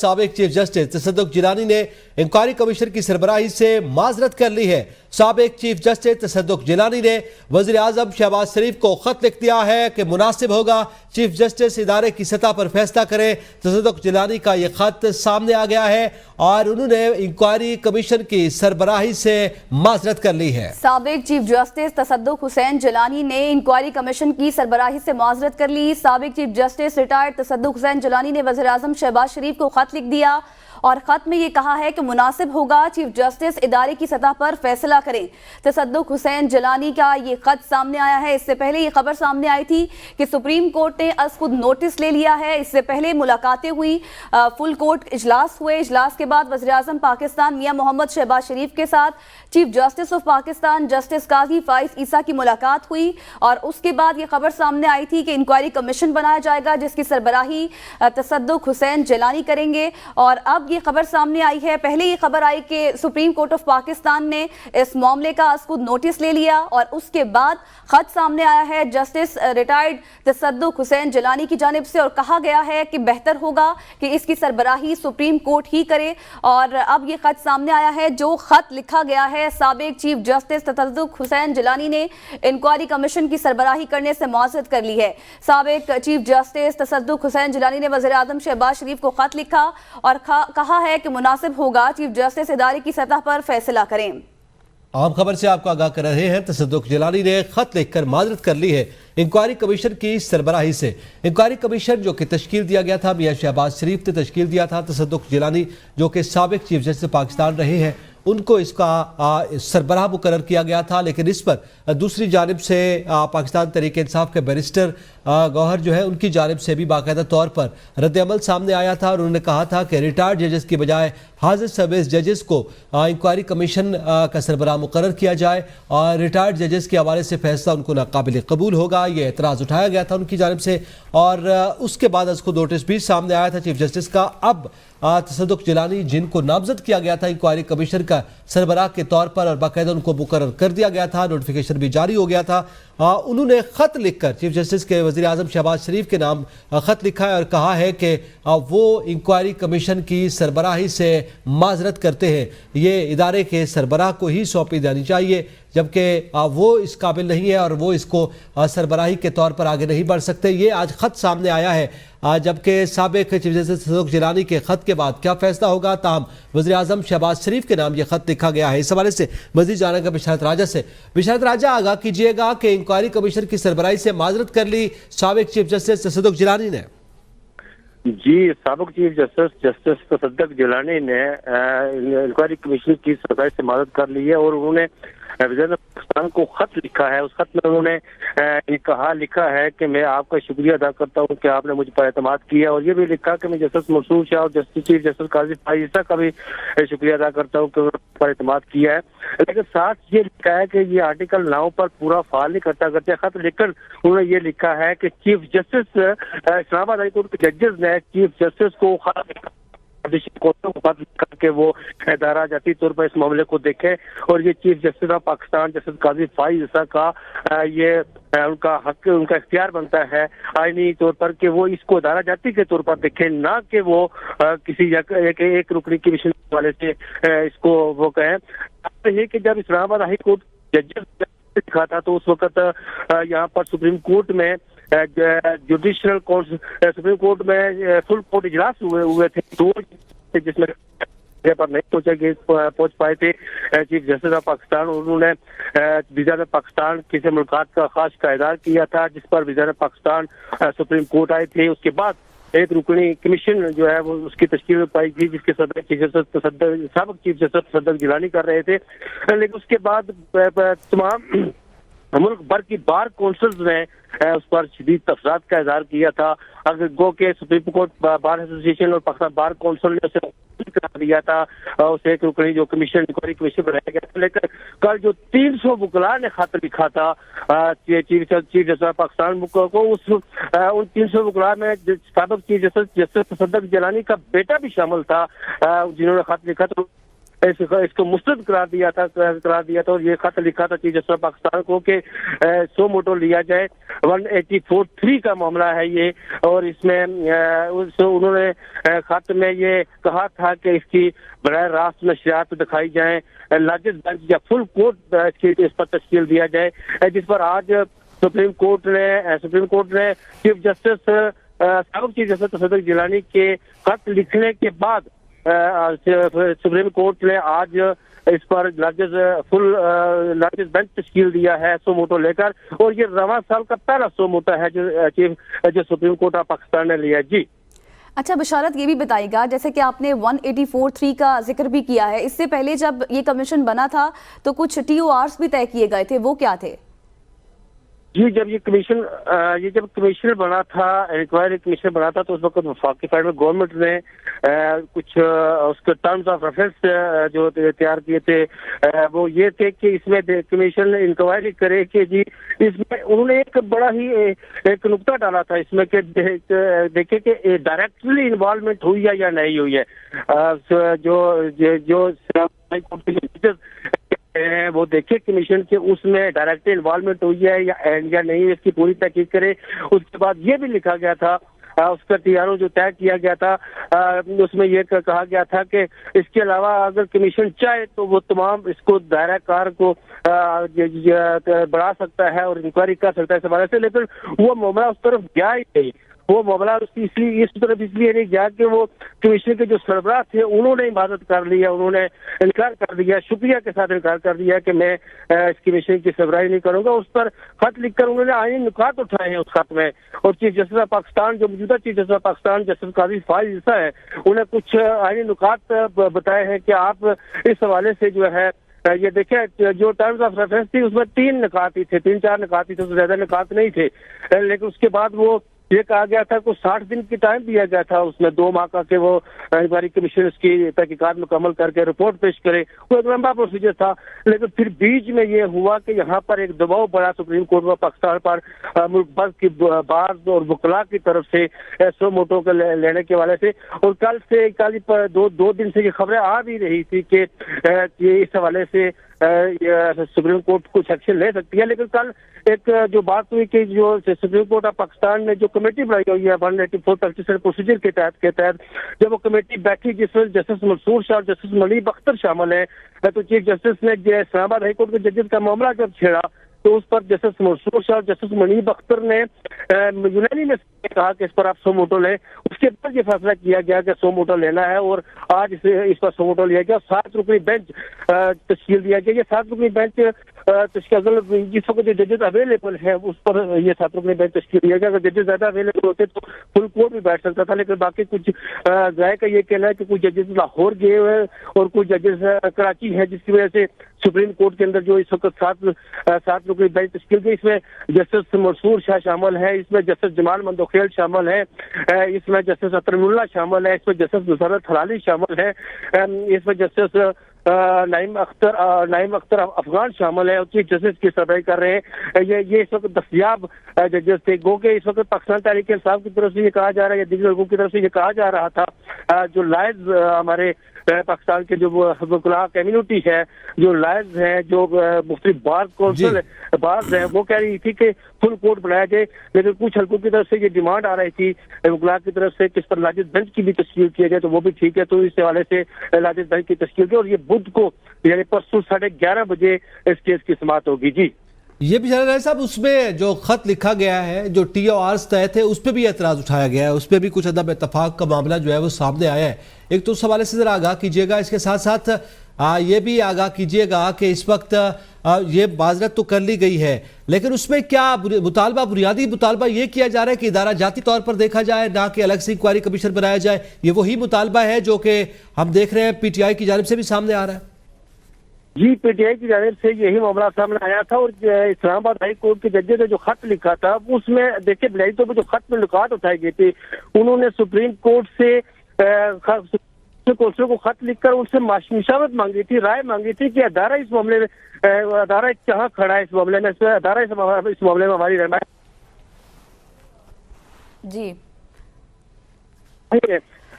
سابق chief justice تصدق جیلانی نے inquiry commission کی سربراہی سے معذرت کر لی ہے۔ سابق چیف جسٹس تصدق جیلانی نے وزیر اعظم شہباز شریف کو خط لکھ دیا ہے کہ مناسب ہوگا چیف جسٹس ادارے کی سطح پر فیصلہ کریں۔ تصدق جیلانی کا یہ خط سامنے آ گیا ہے اور انہوں نے انکوائری کمیشن کی سربراہی سے معذرت کر لی ہے۔ سابق چیف جسٹس تصدق حسین جیلانی نے انکوائری کمیشن کی سربراہی سے معذرت کر لی۔ سابق چیف جسٹس ریٹائرڈ تصدق حسین جیلانی نے وزیر اعظم شہباز شریف کو خط لکھ دیا اور خط میں یہ کہا ہے کہ مناسب ہوگا چیف جسٹس ادارے کی سطح پر فیصلہ کریں۔ تصدق حسین جیلانی کا یہ خط سامنے آیا ہے۔ اس سے پہلے یہ خبر سامنے آئی تھی کہ سپریم کورٹ نے از خود نوٹس لے لیا ہے۔ اس سے پہلے ملاقاتیں ہوئی، فل کورٹ اجلاس ہوئے۔ اجلاس کے بعد وزیر اعظم پاکستان میاں محمد شہباز شریف کے ساتھ chief justice of Pakistan justice قاضی فائز عیسیٰ کی ملاقات ہوئی اور اس کے بعد یہ خبر سامنے آئی تھی کہ انکوائری کمیشن بنایا جائے گا جس کی سربراہی تصدق حسین جیلانی کریں گے۔ اور اب یہ خبر سامنے آئی ہے، پہلے یہ خبر آئی کہ سپریم کورٹ آف پاکستان نے اس معاملے کا از خود نوٹس لے لیا اور اس کے بعد خط سامنے آیا ہے جسٹس ریٹائرڈ تصدق حسین جیلانی کی جانب سے اور کہا گیا ہے کہ بہتر ہوگا کہ اس کی سربراہی سپریم کورٹ ہی کرے۔ اور اب یہ خط سامنے آیا ہے جو خط لکھا گیا ہے سابق چیف جسٹس تصدق حسین جیلانی نے انکوائری کمیشن کی سربراہی کرنے سے معذرت کر لی ہے۔ سابق چیف جسٹس تصدق حسین جیلانی نے وزیر اعظم شہباز شریف کو خط لکھا اور کہا ہے کہ مناسب ہوگا چیف جسٹس ادارے کی سطح پر فیصلہ کریں۔ عام خبر سے آپ کو آگاہ کر رہے ہیں۔ تصدق جیلانی نے خط لکھ کر معذرت کر لی ہے انکوائری کمیشن کی سربراہی سے۔ انکوائری کمیشن جو کہ تشکیل دیا گیا تھا میاں شہباز شریف نے تشکیل دیا تھا، تصدق جیلانی جو کہ سابق چیف جسٹس پاکستان رہے ہیں ان کو اس کا سربراہ مقرر کیا گیا تھا، لیکن اس پر دوسری جانب سے پاکستان تحریک انصاف کے بیرسٹر گوہر جو ہے ان کی جانب سے بھی باقاعدہ طور پر رد عمل سامنے آیا تھا اور انہوں نے کہا تھا کہ ریٹائرڈ ججز کی بجائے حاضر سروس ججز کو انکوائری کمیشن کا سربراہ مقرر کیا جائے اور ریٹائرڈ ججز کے حوالے سے فیصلہ ان کو ناقابل قبول ہوگا۔ یہ اعتراض اٹھایا گیا تھا ان کی جانب سے اور اس کے بعد اس کو نوٹس بھی سامنے آیا تھا چیف جسٹس کا۔ اب تصدق جیلانی جن کو نامزد کیا گیا تھا انکوائری کمیشن کا سربراہ کے طور پر اور باقاعدہ ان کو مقرر کر دیا گیا تھا، نوٹیفیکیشن بھی جاری ہو گیا تھا، انہوں نے خط لکھ کر چیف جسٹس کے وزیر اعظم شہباز شریف کے نام خط لکھا ہے اور کہا ہے کہ وہ انکوائری کمیشن کی سربراہی سے معذرت کرتے ہیں، یہ ادارے کے سربراہ کو ہی سونپی جانی چاہیے جبکہ وہ اس قابل نہیں ہے اور وہ اس کو سربراہی کے طور پر آگے نہیں بڑھ سکتے۔ یہ آج خط سامنے آیا ہے جبکہ سابق چیف جسٹس تصدق جیلانی کے خط کے بعد کیا فیصلہ ہوگا، تاہم وزیر اعظم شہباز شریف کے نام یہ خط لکھا گیا ہے۔ اس حوالے سے مزید جانیں گے بشارت راجہ سے۔ بشارت راجہ، آگاہ کیجیے گا کہ انکوائری کمیشن کی سربراہی سے معذرت کر لی سابق چیف جسٹس تصدق جیلانی نے۔ جی، سابق چیف جسٹس تصدق جیلانی نے انکوائری کمیشن کی سربراہی سے معذرت کر لی ہے اور انہوں نے وزیر پاکستان کو خط لکھا ہے۔ اس خط میں انہوں نے لکھا ہے کہ میں آپ کا شکریہ ادا کرتا ہوں کہ آپ نے مجھ پر اعتماد کیا اور یہ بھی لکھا کہ میں جسٹس منصور شاہ اور چیف جسٹس قاضی فائز عیسیٰ کا بھی شکریہ ادا کرتا ہوں کہ انہوں نے پر اعتماد کیا ہے، لیکن ساتھ یہ لکھا ہے کہ یہ آرٹیکل 9 پر پورا فعال نہیں کرتے خط لکھ کر انہوں نے یہ لکھا ہے کہ چیف جسٹس اسلام آباد ہائی کورٹ کے ججز نے چیف جسٹس کو کر کے وہ ادارہ جاتی طور پر اس معاملے کو دیکھے اور یہ chief justice of Pakistan justice قاضی فائز عیسیٰ کا یہ ان کا حق، ان کا اختیار بنتا ہے آئینی طور پر کہ وہ اس کو ادارہ جاتی کے طور پر دیکھیں، نہ کہ وہ کسی ایک رکنی کمیشن والے سے اس کو وہ کہیں۔ یہ کہ جب اسلام آباد ہائی کورٹ ججز لکھا تھا تو اس وقت یہاں پر سپریم کورٹ میں جوڈیشل سپریم کورٹ میں فل کورٹ اجلاس ہوئے تھے دو جس میں پر نہیں پہنچ پائے تھے چیف جسٹس آف پاکستان۔ انہوں نے وزیر پاکستان کسی ملاقات کا خاص کا اعلان کیا تھا جس پر وزیر پاکستان سپریم کورٹ آئے تھے۔ اس کے بعد ایک رکنی کمیشن جو ہے وہ اس کی تشکیل پائی گئی جس کے صدر چیف جسٹس سابق چیف جسٹس تصدق جیلانی کر رہے تھے، لیکن اس کے بعد تمام ملک بھر کی بار کونسلز نے اس پر شدید تفصیلات کا اظہار کیا تھا۔ اگر گو کہ سپریم کورٹ بار ایسوسیشن اور پاکستان بار کونسل نے اسے کرا دیا تھا اسے ایک رکنی جو کمیشن انکوائری کمیشن بنایا گیا تھا، لیکن کل جو 300 وکلاء نے خط لکھا تھا چیف جسٹس پاکستان کو، ان 300 وکلاء میں سابق چیف جسٹس تصدق جیلانی کا بیٹا بھی شامل تھا جنہوں نے خط لکھا تھا اس کو مسترد قرار دیا تھا اور یہ خط لکھا تھا چیف جسٹس پاکستان کو کہ سو موٹو لیا جائے. 184(3) کا معاملہ ہے یہ, اور اس میں انہوں نے خط میں یہ کہا تھا کہ اس کی براہ راست نشریات دکھائی جائیں, لارجسٹ بینچ یا فل کورٹ اس پر تشکیل دیا جائے, جس پر آج سپریم کورٹ نے چیف جسٹس سابق چیف جسٹس تصدق جیلانی کے خط لکھنے کے بعد سپریم کورٹ نے آج اس پر لارجسٹ بینچ تشکیل دیا ہے سو موٹو لے کر, اور یہ رواں سال کا پہلا سو موٹو ہے جو سپریم کورٹ آف پاکستان نے لیا. جی اچھا بشارت, یہ بھی بتائیے گا جیسے کہ آپ نے 184(3) کا ذکر بھی کیا ہے, اس سے پہلے جب یہ کمیشن بنا تھا تو کچھ TORs بھی طے کیے گئے تھے, وہ کیا تھے؟ جی جب جب کمیشن بنا تھا, انکوائری کمیشن بنا تھا, تو اس وقت وفاقی فیڈرل گورنمنٹ نے کچھ اس کے ٹرمز آف ریفرنس جو تیار کیے تھے وہ یہ تھے کہ اس میں کمیشن انکوائری کرے کہ جی اس میں انہوں نے ایک بڑا ہی ایک نقطہ ڈالا تھا اس میں کہ دیکھیں کہ ڈائریکٹلی انوالومنٹ ہوئی ہے یا نہیں ہوئی ہے. جو وہ دیکھے کمیشن کے اس میں ڈائریکٹ انوالومنٹ ہوئی ہے یا نہیں, اس کی پوری تحقیق کرے. اس کے بعد یہ بھی لکھا گیا تھا, اس کا TRO جو طے کیا گیا تھا اس میں یہ کہا گیا تھا کہ اس کے علاوہ اگر کمیشن چاہے تو وہ تمام اس کو دائرہ کار کو بڑھا سکتا ہے اور انکوائری کر سکتا ہے اس حوالے سے, لیکن وہ معاملہ اس طرف گیا ہی نہیں. وہ معاملہ اس طرف اس لیے نہیں گیا کہ وہ کمیشن کے جو سربراہ تھے انہوں نے عبادت کر لیا, انہوں نے انکار کر دیا, شکریہ کے ساتھ انکار کر دیا کہ میں اس کمیشن کی سربراہی نہیں کروں گا. اس پر خط لکھ کر انہوں نے آئینی نکات اٹھائے ہیں اس خط میں, اور چیف جسٹس آف پاکستان جو موجودہ chief justice of Pakistan justice قاضی فائز عیسیٰ ہے, انہیں کچھ آئینی نکات بتائے ہیں کہ آپ اس حوالے سے جو ہے یہ دیکھیں جو ٹرمز آف ریفرنس تھی اس میں 3 نکات ہی تھے, 3-4 نکات ہی تھے, اس سے زیادہ نکات نہیں تھے. لیکن اس کے بعد وہ یہ کہا گیا تھا کہ 60 دن کی ٹائم دیا گیا تھا, اس میں 2 ماہ کا کہ وہ انکوائری کمیشن اس کی تحقیقات مکمل کر کے رپورٹ پیش کرے. وہ ایک لمبا پروسیجر تھا, لیکن پھر بیچ میں یہ ہوا کہ یہاں پر ایک دباؤ بڑا سپریم کورٹ آف پاکستان پر ملک بھر کی بار اور وکلاء کی طرف سے سو موٹو کو لینے کے حوالے سے, اور کل 2 دن سے یہ خبریں آ بھی رہی تھی کہ اس حوالے سے سپریم کورٹ کچھ ایکشن لے سکتی ہے. لیکن کل ایک جو بات ہوئی کہ جو سپریم کورٹ آف پاکستان نے جو کمیٹی بنائی ہوئی ہے 184 پریکٹس پروسیجر کے تحت جب وہ کمیٹی بیٹھی جس میں جسٹس منصور شاہ اور جسٹس منیب اختر شامل ہیں, تو چیف جسٹس نے اسلام آباد ہائی کورٹ کے ججز کا معاملہ جب چھیڑا تو اس پر جسٹس منصور شاہ اور جسٹس منیب اختر نے یونانی میں کہا کہ اس پر آپ سو موٹو لیں. اس کے بعد یہ فیصلہ کیا گیا کہ سو موٹو لینا ہے, اور آج اس پر سو موٹو لیا گیا. 7 رکنی بینچ تشکیل دیا گیا. یہ 7 رکنی بینچ جس وقت جو ججز اویلیبل ہیں اس پر یہ 7 رکنی بینچ تشکیل دیا گیا. اگر ججز زیادہ اویلیبل ہوتے تو فل کورٹ بھی بیٹھ سکتا تھا, لیکن باقی کچھ ذائقہ کا یہ کہنا ہے کہ کچھ ججز لاہور گئے ہوئے اور کچھ ججز کراچی ہیں, جس کی وجہ سے سپریم کورٹ کے اندر جو اس وقت 7 رکنی بینچ تشکیل گئی. اس میں جسٹس منصور شاہ شامل ہے, اس میں جسٹس جمال مندوخیل شامل ہے, اس میں جسٹس اطہر اللہ شامل ہے, اس میں جسٹس نصرت حلالی شامل ہے, اس میں جسٹس نعیم اختر افغان شامل ہے, اور چیف جسٹس کی سربراہی کر رہے ہیں. یہ اس وقت دستیاب ججز تھے. گو کہ اس وقت پاکستان تحریک انصاف کی طرف سے یہ کہا جا رہا ہے یا دیگر لوگوں کی طرف سے یہ کہا جا رہا تھا جو لائز ہمارے پاکستان کے جو وکلاء کمیونٹی ہے, جو لائز ہیں, جو مختلف بار کونسل بارز ہیں, وہ کہہ رہی تھی کہ فل کورٹ بنایا جائے. لیکن کچھ حلقوں کی طرف سے یہ ڈیمانڈ آ رہی تھی وکلاء کی طرف سے کہ اس پر لارجسٹ بینچ کی بھی تشکیل کیا جائے, تو وہ بھی ٹھیک ہے. تو اس حوالے سے لارجسٹ بینچ کی تشکیل کی, اور یہ بدھ کو یعنی پرسوں 11:30 بجے اس کیس کی سماعت ہوگی. جی یہ بشارت رائے صاحب, اس میں جو خط لکھا گیا ہے, جو TORs طے تھے, اس پہ بھی اعتراض اٹھایا گیا ہے, اس پہ بھی کچھ عدم اتفاق کا معاملہ جو ہے وہ سامنے آیا ہے. ایک تو اس حوالے سے ذرا آگاہ کیجیے گا, اس کے ساتھ ساتھ یہ بھی آگاہ کیجیے گا کہ اس وقت یہ معذرت تو کر لی گئی ہے, لیکن اس میں کیا مطالبہ, بنیادی مطالبہ یہ کیا جا رہا ہے کہ ادارہ جاتی طور پر دیکھا جائے, نہ کہ الگ سے انکوائری کمیشن بنایا جائے. یہ وہی مطالبہ ہے جو کہ ہم دیکھ رہے ہیں PTI کی جانب سے بھی سامنے آ رہا ہے. جی PTI کی جانب سے یہی معاملہ سامنے آیا تھا, اور اسلام آباد ہائی کورٹ کے ججز نے جو خط لکھا تھا اس میں دیکھیں بنیادی طور پر جو خط میں نکات اٹھائی گئی تھی, انہوں نے سپریم کورٹ سے کو خط لکھ کر ان سے مشاورت مانگی تھی, رائے مانگی تھی کہ ادارہ اس معاملے میں ادارہ کہاں کھڑا ہے اس معاملے میں, ادارہ اس معاملے میں ہماری رہنمائی. جی